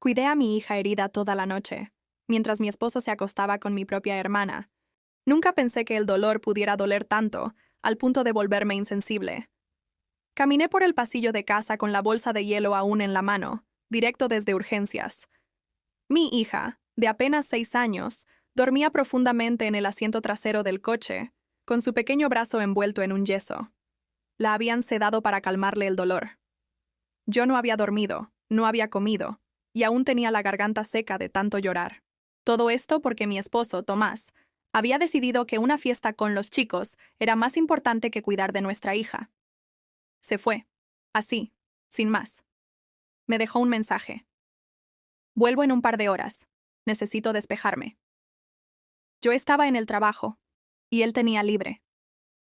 Cuidé a mi hija herida toda la noche, mientras mi esposo se acostaba con mi propia hermana. Nunca pensé que el dolor pudiera doler tanto, al punto de volverme insensible. Caminé por el pasillo de casa con la bolsa de hielo aún en la mano, directo desde urgencias. Mi hija, de apenas 6 años, dormía profundamente en el asiento trasero del coche, con su pequeño brazo envuelto en un yeso. La habían sedado para calmarle el dolor. Yo no había dormido, no había comido, y aún tenía la garganta seca de tanto llorar. Todo esto porque mi esposo, Tomás, había decidido que una fiesta con los chicos era más importante que cuidar de nuestra hija. Se fue, así, sin más. Me dejó un mensaje. Vuelvo en un par de horas. Necesito despejarme. Yo estaba en el trabajo, y él tenía libre.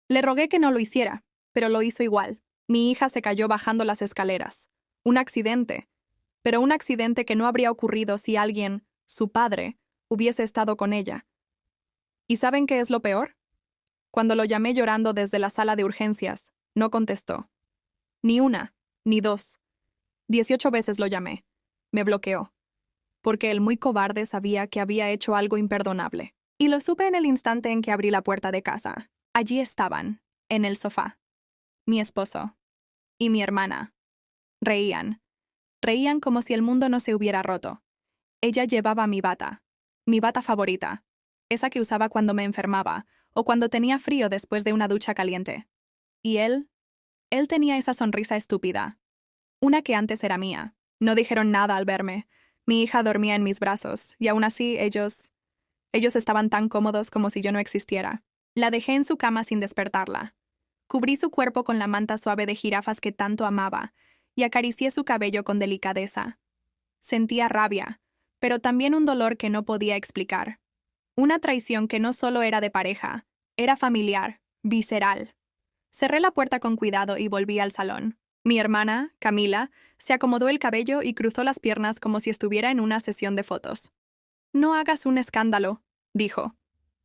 Le rogué que no lo hiciera, pero lo hizo igual. Mi hija se cayó bajando las escaleras. Un accidente, pero un accidente que no habría ocurrido si alguien, su padre, hubiese estado con ella. ¿Y saben qué es lo peor? Cuando lo llamé llorando desde la sala de urgencias, no contestó. Ni una, ni dos. 18 veces lo llamé. Me bloqueó. Porque el muy cobarde sabía que había hecho algo imperdonable. Y lo supe en el instante en que abrí la puerta de casa. Allí estaban, en el sofá. Mi esposo. Y mi hermana. Reían. Reían como si el mundo no se hubiera roto. Ella llevaba mi bata favorita, esa que usaba cuando me enfermaba o cuando tenía frío después de una ducha caliente. Y él tenía esa sonrisa estúpida, una que antes era mía. No dijeron nada al verme. Mi hija dormía en mis brazos, y aún así ellos estaban tan cómodos como si yo no existiera. La dejé en su cama sin despertarla. Cubrí su cuerpo con la manta suave de jirafas que tanto amaba, y acaricié su cabello con delicadeza. Sentía rabia, pero también un dolor que no podía explicar. Una traición que no solo era de pareja, era familiar, visceral. Cerré la puerta con cuidado y volví al salón. Mi hermana, Camila, se acomodó el cabello y cruzó las piernas como si estuviera en una sesión de fotos. No hagas un escándalo, dijo.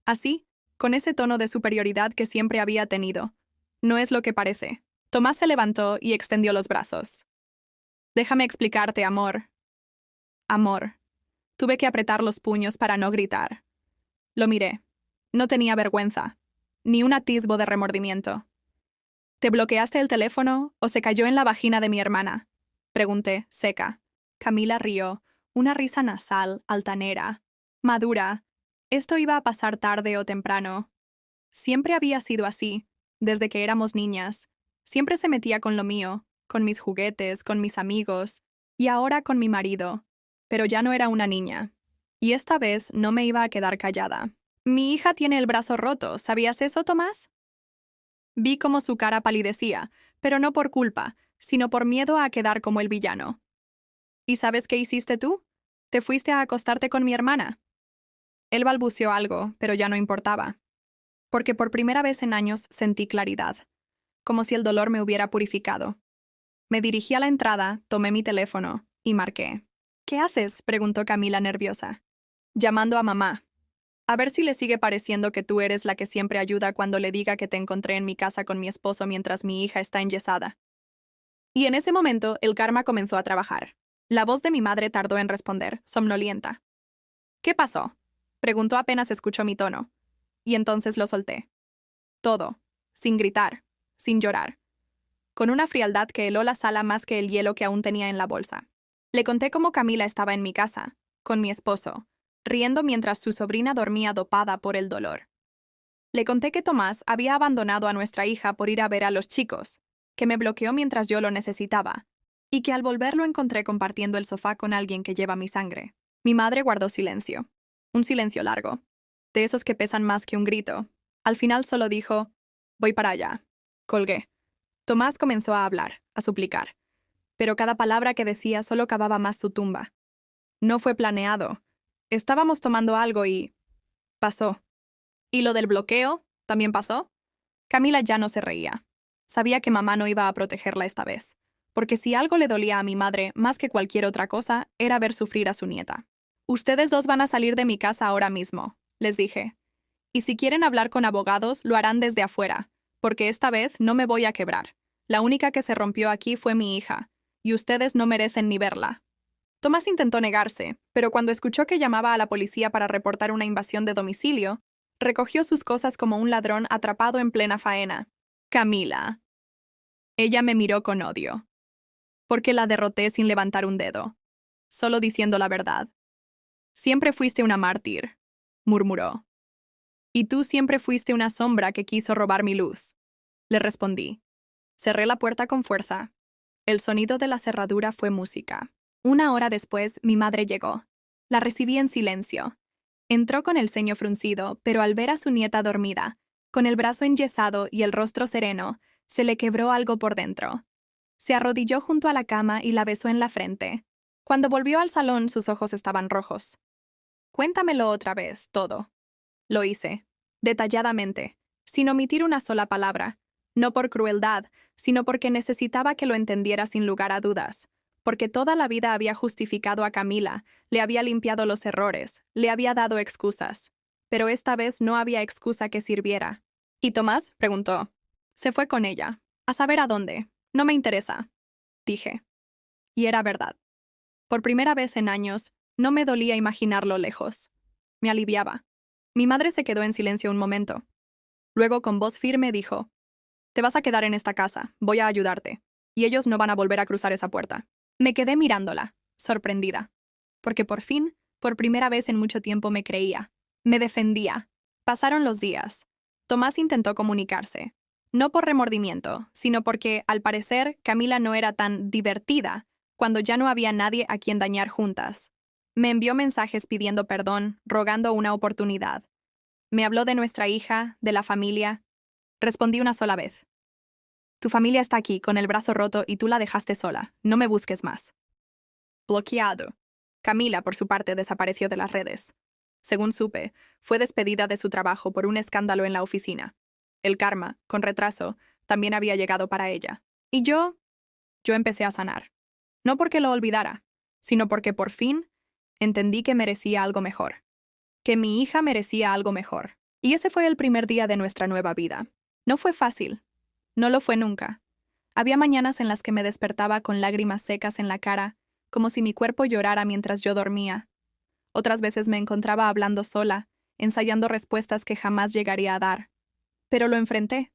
Así, con ese tono de superioridad que siempre había tenido. No es lo que parece. Tomás se levantó y extendió los brazos. Déjame explicarte, amor. Amor. Tuve que apretar los puños para no gritar. Lo miré. No tenía vergüenza, ni un atisbo de remordimiento. ¿Te bloqueaste el teléfono o se cayó en la vagina de mi hermana? Pregunté, seca. Camila rió, una risa nasal, altanera, madura. Esto iba a pasar tarde o temprano. Siempre había sido así, desde que éramos niñas. Siempre se metía con lo mío, con mis juguetes, con mis amigos, y ahora con mi marido. Pero ya no era una niña. Y esta vez no me iba a quedar callada. Mi hija tiene el brazo roto, ¿sabías eso, Tomás? Vi cómo su cara palidecía, pero no por culpa, sino por miedo a quedar como el villano. ¿Y sabes qué hiciste tú? Te fuiste a acostarte con mi hermana. Él balbuceó algo, pero ya no importaba. Porque por primera vez en años sentí claridad, como si el dolor me hubiera purificado. Me dirigí a la entrada, tomé mi teléfono y marqué. ¿Qué haces?, preguntó Camila nerviosa. Llamando a mamá. A ver si le sigue pareciendo que tú eres la que siempre ayuda cuando le diga que te encontré en mi casa con mi esposo mientras mi hija está enyesada. Y en ese momento, el karma comenzó a trabajar. La voz de mi madre tardó en responder, somnolienta. ¿Qué pasó?, preguntó apenas escuchó mi tono. Y entonces lo solté. Todo, sin gritar, sin llorar. Con una frialdad que heló la sala más que el hielo que aún tenía en la bolsa. Le conté cómo Camila estaba en mi casa, con mi esposo, riendo mientras su sobrina dormía dopada por el dolor. Le conté que Tomás había abandonado a nuestra hija por ir a ver a los chicos, que me bloqueó mientras yo lo necesitaba, y que al volver lo encontré compartiendo el sofá con alguien que lleva mi sangre. Mi madre guardó silencio. Un silencio largo, de esos que pesan más que un grito. Al final solo dijo, voy para allá. Colgué. Tomás comenzó a hablar, a suplicar. Pero cada palabra que decía solo cavaba más su tumba. No fue planeado. Estábamos tomando algo y... pasó. ¿Y lo del bloqueo? ¿También pasó? Camila ya no se reía. Sabía que mamá no iba a protegerla esta vez, porque si algo le dolía a mi madre más que cualquier otra cosa, era ver sufrir a su nieta. Ustedes dos van a salir de mi casa ahora mismo, les dije. Y si quieren hablar con abogados, lo harán desde afuera, porque esta vez no me voy a quebrar. La única que se rompió aquí fue mi hija, y ustedes no merecen ni verla. Tomás intentó negarse, pero cuando escuchó que llamaba a la policía para reportar una invasión de domicilio, recogió sus cosas como un ladrón atrapado en plena faena. Camila. Ella me miró con odio. Porque la derroté sin levantar un dedo, solo diciendo la verdad. Siempre fuiste una mártir, murmuró. Y tú siempre fuiste una sombra que quiso robar mi luz, le respondí. Cerré la puerta con fuerza. El sonido de la cerradura fue música. 1 hora después, mi madre llegó. La recibí en silencio. Entró con el ceño fruncido, pero al ver a su nieta dormida, con el brazo enyesado y el rostro sereno, se le quebró algo por dentro. Se arrodilló junto a la cama y la besó en la frente. Cuando volvió al salón, sus ojos estaban rojos. Cuéntamelo otra vez, todo. Lo hice, detalladamente, sin omitir una sola palabra, no por crueldad, sino porque necesitaba que lo entendiera sin lugar a dudas, porque toda la vida había justificado a Camila, le había limpiado los errores, le había dado excusas. Pero esta vez no había excusa que sirviera. ¿Y Tomás? Preguntó. Se fue con ella. A saber a dónde. No me interesa, dije. Y era verdad. Por primera vez en años, no me dolía imaginarlo lejos. Me aliviaba. Mi madre se quedó en silencio un momento. Luego, con voz firme, dijo: «Te vas a quedar en esta casa, voy a ayudarte. Y ellos no van a volver a cruzar esa puerta». Me quedé mirándola, sorprendida. Porque por fin, por primera vez en mucho tiempo me creía. Me defendía. Pasaron los días. Tomás intentó comunicarse. No por remordimiento, sino porque, al parecer, Camila no era tan divertida cuando ya no había nadie a quien dañar juntas. Me envió mensajes pidiendo perdón, rogando una oportunidad. Me habló de nuestra hija, de la familia. Respondí una sola vez. Tu familia está aquí, con el brazo roto, y tú la dejaste sola. No me busques más. Bloqueado. Camila, por su parte, desapareció de las redes. Según supe, fue despedida de su trabajo por un escándalo en la oficina. El karma, con retraso, también había llegado para ella. Y yo empecé a sanar. No porque lo olvidara, sino porque por fin entendí que merecía algo mejor. Que mi hija merecía algo mejor. Y ese fue el primer día de nuestra nueva vida. No fue fácil. No lo fue nunca. Había mañanas en las que me despertaba con lágrimas secas en la cara, como si mi cuerpo llorara mientras yo dormía. Otras veces me encontraba hablando sola, ensayando respuestas que jamás llegaría a dar. Pero lo enfrenté.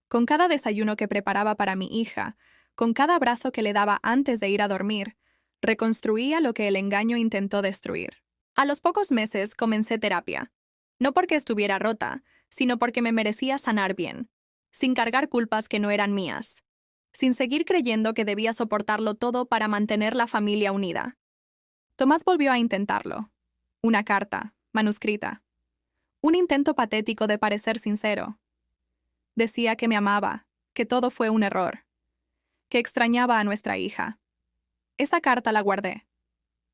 Con cada desayuno que preparaba para mi hija, con cada abrazo que le daba antes de ir a dormir, reconstruía lo que el engaño intentó destruir. A los pocos meses comencé terapia. No porque estuviera rota, sino porque me merecía sanar bien, sin cargar culpas que no eran mías, sin seguir creyendo que debía soportarlo todo para mantener la familia unida. Tomás volvió a intentarlo. Una carta, manuscrita. Un intento patético de parecer sincero. Decía que me amaba, que todo fue un error, que extrañaba a nuestra hija. Esa carta la guardé.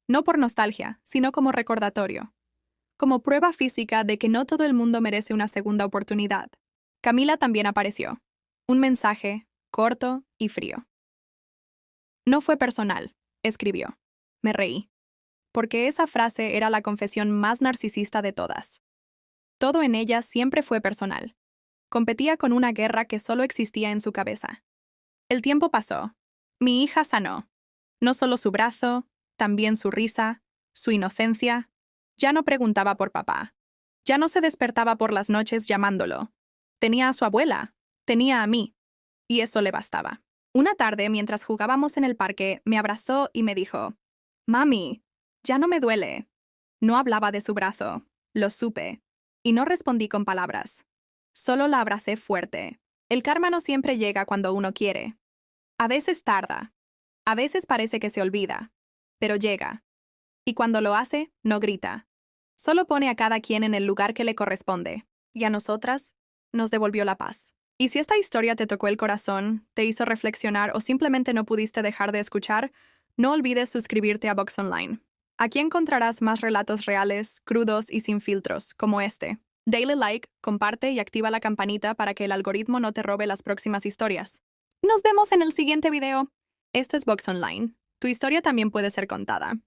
No por nostalgia, sino como recordatorio. Como prueba física de que no todo el mundo merece una segunda oportunidad. Camila también apareció. Un mensaje, corto y frío. No fue personal, escribió. Me reí. Porque esa frase era la confesión más narcisista de todas. Todo en ella siempre fue personal. Competía con una guerra que solo existía en su cabeza. El tiempo pasó. Mi hija sanó. No solo su brazo, también su risa, su inocencia. Ya no preguntaba por papá. Ya no se despertaba por las noches llamándolo. Tenía a su abuela, tenía a mí. Y eso le bastaba. Una tarde, mientras jugábamos en el parque, me abrazó y me dijo: «Mami, ya no me duele». No hablaba de su brazo. Lo supe. Y no respondí con palabras. Solo la abracé fuerte. El karma no siempre llega cuando uno quiere. A veces tarda. A veces parece que se olvida. Pero llega. Y cuando lo hace, no grita. Solo pone a cada quien en el lugar que le corresponde. Y a nosotras, nos devolvió la paz. Y si esta historia te tocó el corazón, te hizo reflexionar o simplemente no pudiste dejar de escuchar, no olvides suscribirte a Vox Online. Aquí encontrarás más relatos reales, crudos y sin filtros, como este. Dale like, comparte y activa la campanita para que el algoritmo no te robe las próximas historias. Nos vemos en el siguiente video. Esto es Vox Online. Tu historia también puede ser contada.